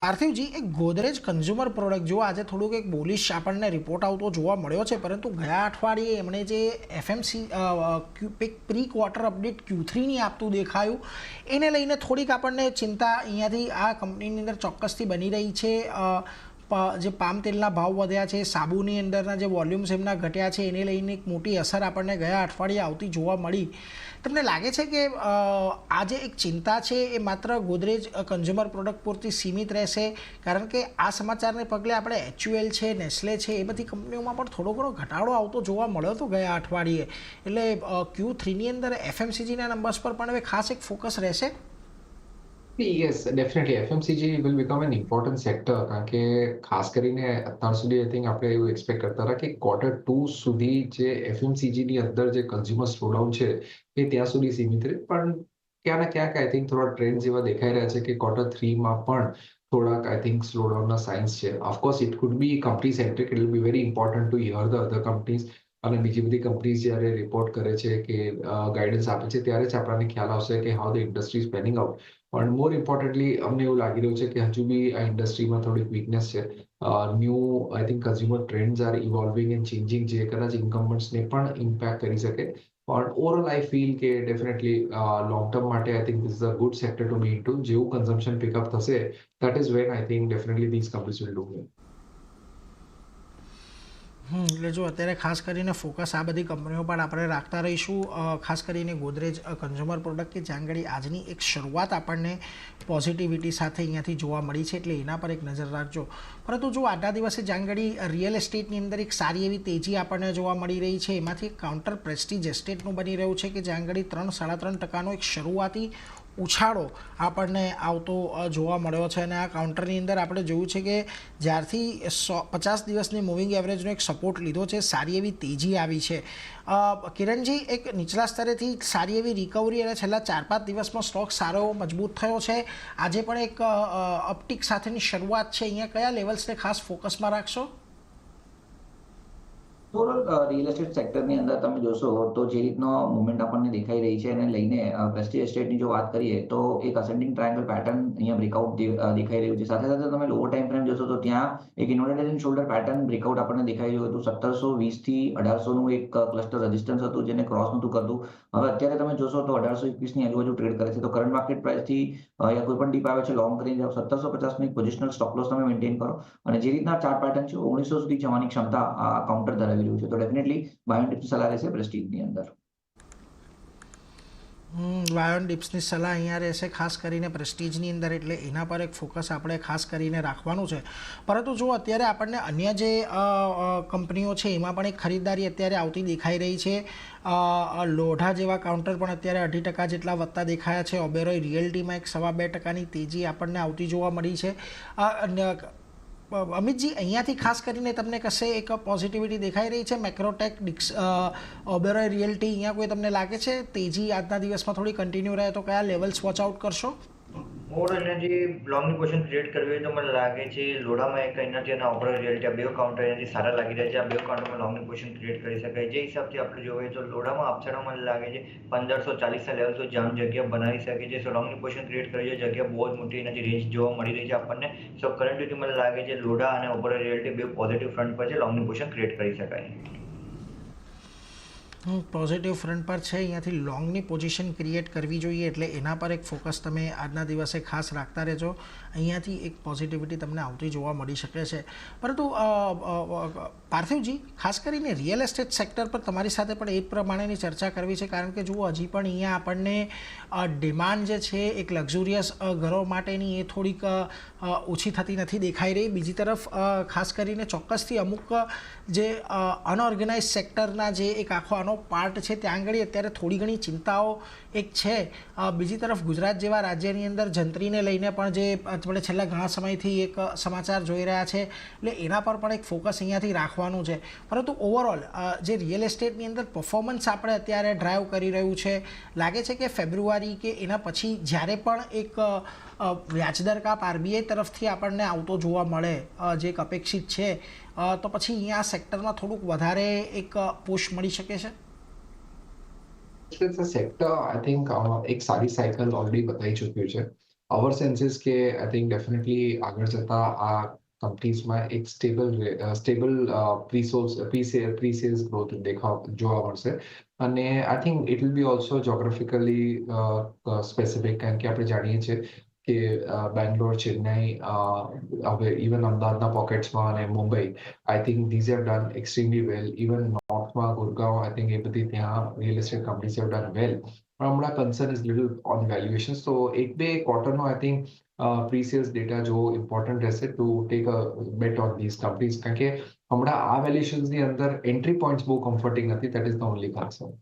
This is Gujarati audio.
પાર્થિવજી, એક ગોદરેજ કન્ઝ્યુમર પ્રોડક્ટ જો આજે થોડુંક એક બોલિશ આપણને રિપોર્ટ આવતો જોવા મળ્યો છે, પરંતુ ગયા અઠવાડિયે એમણે જે એફએમસી પ્રી ક્વાર્ટર અપડેટ Q3ની આપતું દેખાયું, એને લઈને થોડીક આપણને ચિંતા અહીંયાથી આ કંપનીની અંદર ચોક્કસથી બની રહી છે. જે પામ તેલના ભાવ વધ્યા છે, સાબુની અંદરના જે વોલ્યુમ્સ એમના ઘટ્યા છે, એને લઈને એક મોટી અસર આપણને ગયા અઠવાડિયે આવતી જોવા મળી. તમને લાગે છે કે આ જે એક ચિંતા છે એ માત્ર ગોદરેજ કન્ઝ્યુમર પ્રોડક્ટ પૂરતી સીમિત રહેશે? કારણ કે આ સમાચારને પગલે આપણે HUL છે, નેસ્લે છે, એ બધી કંપનીઓમાં પણ થોડો ઘણો ઘટાડો આવતો જોવા મળ્યો હતો ગયા અઠવાડિયે. એટલે Q3ની અંદર FMCGના નંબર્સ પર પણ હવે ખાસ એક ફોકસ રહેશે. Yes, definitely. FMCG will become an important sector કારણ કે ખાસ કરીને અત્યાર સુધી આઈ થિંક આપણે એવું એક્સપેક્ટ કરતા હતા કે Q2 સુધી જે FMCG ની અંદર જે કન્ઝ્યુમર સ્લોડાઉન છે એ ત્યાં સુધી સીમિત રહે, પણ ક્યાં ને ક્યાંક આઈ થિંક થોડા ટ્રેન્ડ જેવા દેખાઈ રહ્યા છે કે Q3 માં પણ થોડાક આઈ થિંક સ્લોડાઉનના સાઇન્સ છે. Of course it could B company centric, it will be very important to here the other companies અને બીજી બધી કંપનીઝ જ્યારે રિપોર્ટ કરે છે કે ગાઈડન્સ આપે છે ત્યારે જ આપણને ખ્યાલ આવશે કે how the industry is penning out. પણ મોર ઇમ્પોર્ટન્ટલી અમને એવું લાગી રહ્યું છે કે હજુ બી આ ઇન્ડસ્ટ્રીમાં થોડીક વીકનેસ છે. New I think consumer trends are evolving and changing, જે કદાચ ઇન્કમ્બન્ટ્સને પણ ઇમ્પેક્ટ કરી શકે. પણ ઓવરઓલ આઈ ફીલ કે ડેફિનેટલી લોંગ ટર્મ માટે I think this is a good sector to be into. જેવું કન્ઝમ્પશન પિકઅપ થશે, that is when I think definitely this companies will do well. એટલે જો અત્યારે ખાસ કરીને ફોકસ આ બધી કંપનીઓ પર આપણે રાખતા રહીશું, ખાસ કરીને ગોદરેજ કન્ઝ્યુમર પ્રોડક્ટ કે જ્યાં આગળ આજની એક શરૂઆત આપણને પોઝિટિવિટી સાથે અહીંયાથી જોવા મળી છે, એટલે એના પર એક નજર રાખજો. પરંતુ જો આજના દિવસે જ્યાં આગળ રિયલ એસ્ટેટની અંદર એક સારી એવી તેજી આપણને જોવા મળી રહી છે, એમાંથી એક કાઉન્ટર પ્રેસ્ટીજ એસ્ટેટનું બની રહ્યું છે કે જ્યાં આગળ 3-3.5% એક શરૂઆતી ઉછાળો આપણને આવતો જોવા મળ્યો છે. અને આ કાઉન્ટરની અંદર આપણે જોયું છે કે જ્યારથી 50 દિવસની મૂવિંગ એવરેજનો એક સપોર્ટ લીધો છે, સારી એવી તેજી આવી છે. કિરણજી, એક નીચલા સ્તરેથી સારી એવી રિકવરી અને છેલ્લા 4-5 દિવસમાં સ્ટોક સારો એવો મજબૂત થયો છે. આજે પણ એક અપટિક સાથેની શરૂઆત છે. અહીંયા કયા લેવલ્સને ખાસ ફોકસમાં રાખશો? ઓવરઓલ રિયલ એસ્ટેટ સેક્ટરની અંદર તમે જોશો તો જે રીતનો મુવમેન્ટ આપણને દેખાઈ રહી છે એને લઈને પ્રેસ્ટીજ એસ્ટેટની જો વાત કરીએ તો એક અસેન્ડિંગ ટ્રાયેંગલ પેટર્ન અહીંયા બ્રેકઆઉટ દેખાઈ રહ્યું છે. સાથે સાથે તમે લોઅર ટાઈમ ફ્રેમ જોશો તો ત્યાં એક inverted and shoulder pattern breakout આપણને દેખાઈ રહ્યું હતું. 1720 થી 1800નું એક ક્લસ્ટર રેઝિસ્ટન્સ હતું જેને ક્રોસ નહોતું કરતું. હવે અત્યારે તમે જોશો તો 1821 ની આજુબાજુ ટ્રેડ કરે છે. તો કરંટ માર્કેટ પ્રાઇસથી યા કોઈ પણ ડીપ આવે છે લોંગ રેન્જ 1750 ની પોઝિશનલ સ્ટોપ લોસ તમે મેન્ટેન કરો, અને જે રીતના ચાર્ટ પેટર્ન છે 1900 સુધી જવાની ક્ષમતા આ કાઉન્ટર ધરાવી રહ્યું છે. તો ડેફિનેટલી બાય એન્ડ ડિપ્સ સલાહ રહેશે પ્રેસ્ટીજની અંદર. વાયોન ડિપ્સની સલાહ અહીંયા રહેશે ખાસ કરીને પ્રેસ્ટીજની અંદર, એટલે એના પર એક ફોકસ આપણે ખાસ કરીને રાખવાનું છે. પરંતુ જો અત્યારે આપણને અન્ય જે કંપનીઓ છે એમાં પણ એક ખરીદદારી અત્યારે આવતી દેખાઈ રહી છે. લોઢા જેવા કાઉન્ટર પણ અત્યારે 2.5% જેટલા વધતા દેખાયા છે. ઓબેરોય રિયલ્ટીમાં એક 2.25% તેજી આપણને આવતી જોવા મળી છે. અમિતજી, અહીંયાથી ખાસ કરીને તમને કશે એક પોઝિટિવિટી દેખાઈ રહી છે? મેક્રોટેક, ઓબેરોય રિયલ્ટી, અહીંયા કોઈ તમને લાગે છે તેજી આજના દિવસમાં થોડી કન્ટિન્યુ રહે તો કયા લેવલ્સ વોચ આઉટ કરશો? મોર એનર્જી લોંગની પોઝિશન ક્રિએટ કરવી હોય તો મને લાગે છે લોઢામાં એક એનર્જી અને ઓપરેટ રિયલ્ટી આ બે કાઉન્ટર એનર્જી સારા લાગી રહ્યા છે. આ બે કાઉન્ટરમાં લોંગની પોઝિશન ક્રિએટ કરી શકાય. જે હિસાબથી આપણે જોઈએ તો લોઢામાં અપસાઇડમાં મને લાગે છે 1540ના લેવલ સુધી જામ જગ્યા બનાવી શકે છે. સો લોંગની પોઝિશન ક્રિએટ કરી છે, જગ્યા બહુ જ મોટી એનર્જી રેન્જ જોવા મળી રહી છે આપણને. સો કરન્ટલી મને લાગે છે લોઢા અને ઓપરેટ રિયલ્ટી બે પોઝિટિવ ફ્રન્ટ પર છે, લોંગની પોઝિશન ક્રિએટ કરી શકાય. પોઝિટિવ ફ્રન્ટ પર છે, અહીંયાથી લોંગની પોઝિશન ક્રિએટ કરવી જોઈએ, એટલે એના પર એક ફોકસ તમે આજના દિવસે ખાસ રાખતા રહેજો. અહીંયાથી એક પોઝિટિવિટી તમને આવતી જોવા મળી શકે છે. પરંતુ પાર્થિવજી, ખાસ કરીને રિયલ એસ્ટેટ સેક્ટર પર તમારી સાથે પણ એ પ્રમાણેની ચર્ચા કરવી છે, કારણ કે જુઓ હજી પણ અહીંયા આપણને ડિમાન્ડ જે છે એક લક્ઝુરિયસ ઘરો માટેની એ થોડીક ઓછી થતી નથી દેખાઈ રહી. બીજી તરફ ખાસ કરીને ચોક્કસથી અમુક જે અનઓર્ગેનાઇઝ સેક્ટરના જે એક આખો પાર્ટ છે ત્યાં આગળ અત્યારે થોડી ઘણી ચિંતાઓ એક છે. બીજી તરફ ગુજરાત જેવા રાજ્યની અંદર જંત્રીને લઈને પણ જે આપણે છેલ્લા ઘણા સમયથી એક સમાચાર જોઈ રહ્યા છે, એટલે એના પર પણ એક ફોકસ અહીંયાથી રાખવાનું છે. પરંતુ ઓવરઓલ જે રિયલ એસ્ટેટની અંદર પરફોર્મન્સ આપણે અત્યારે ડ્રાઈવ કરી રહ્યું છે, લાગે છે કે ફેબ્રુઆરી કે એના પછી જ્યારે પણ એક વ્યાજદર કાપ RBI તરફથી આપણને આવતો જોવા મળે જે એક અપેક્ષિત છે, તો પછી અહીંયા સેક્ટરમાં થોડુંક વધારે એક પુશ મળી શકે છે. સેક્ટર આઈ થિંક એક સારી સાયકલ ઓલરેડી બતાવી ચૂક્યું છે. our sense is કે આઈ થિંક ડેફિનેટલી આગળ જતા આ કંપનીઝમાં એક સ્ટેબલ પ્રી સેલ્સ ગ્રોથ જોવા મળશે અને I think it will be also geographically specific કારણ કે આપણે જાણીએ છીએ કે બેંગ્લોર ચેન્નાઈ હવે ઇવન અમદાવાદના પોકેટ્સમાં અને Mumbai I think these have done extremely well even નોર્થમાં ગુરગાંવ આઈ થિંક એ બધી ત્યાં real estate companies have done well પણ હમણાં concern is little on valuation તો એક બે ક્વાર્ટરનો આઈ થિંક પ્રી-સેલ્સ ડેટા જો ઇમ્પોર્ટન્ટ રહેશે to take a bet on these companies કારણ કે હમણાં આ વેલ્યુએશન્સની અંદર એન્ટ્રી પોઈન્ટ્સ બહુ કમ્ફર્ટિંગ નથી that is the only concern